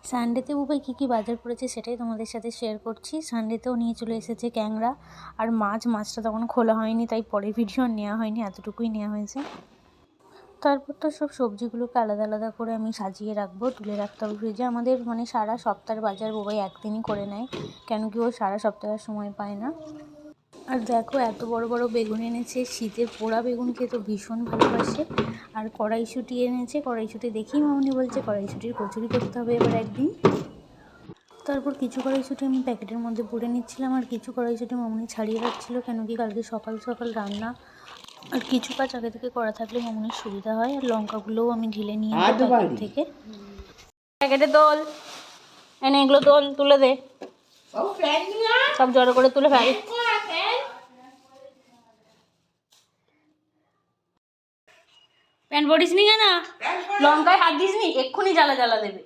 সানডেতে বুবাই কী কী বাজার করেছে সেটাই তোমাদের সাথে শেয়ার করছি। সানডেতেও নিয়ে চলে এসেছে ক্যাংড়া আর মাছটা তখন খোলা হয়নি, তাই পরে ভিডিও নেওয়া হয়নি, এতটুকুই নেওয়া হয়েছে। তারপর তো সব সবজিগুলোকে আলাদা আলাদা করে আমি সাজিয়ে রাখবো, তুলে রাখতে হবে ফ্রিজে। আমাদের মানে সারা সপ্তাহের বাজার বুবাই একদিনই করে নেয়, কেন কি ও সারা সপ্তাহের সময় পায় না। আর দেখো এত বড় বড় বেগুন এনেছে, শীতের পোড়া বেগুন খেতে তো ভীষণ ভালোবাসে। আর কড়াইশুঁটি এনেছে, কড়াইশুঁটি দেখেই মামনি বলছে কড়াইশুঁটির কচুরি করতে হবে এবার একদিন। তারপর কিছু কড়াইশুঁটি আমি প্যাকেটের মধ্যে পুড়ে নিচ্ছিলাম, আর কিছু কড়াইশুঁটি মামনি ছাড়িয়ে রাখছিল, কেন কি কালকে সকাল সকাল রান্না। আর কিছু কাজ আগে থেকে করা থাকলে মামনির সুবিধা হয়। আর লঙ্কাগুলোও আমি ঢেলে নিয়ে প্যাকেট থেকে। প্যাকেটে তোল, এনে এগুলো তোল, তুলে দে, সব জড়ো করে তুলে ফেল। প্যান্ট পরিস নি কেন? লঙ্কায় হাত দিস নি, এক্ষুনি জ্বালা জ্বালা দেবে।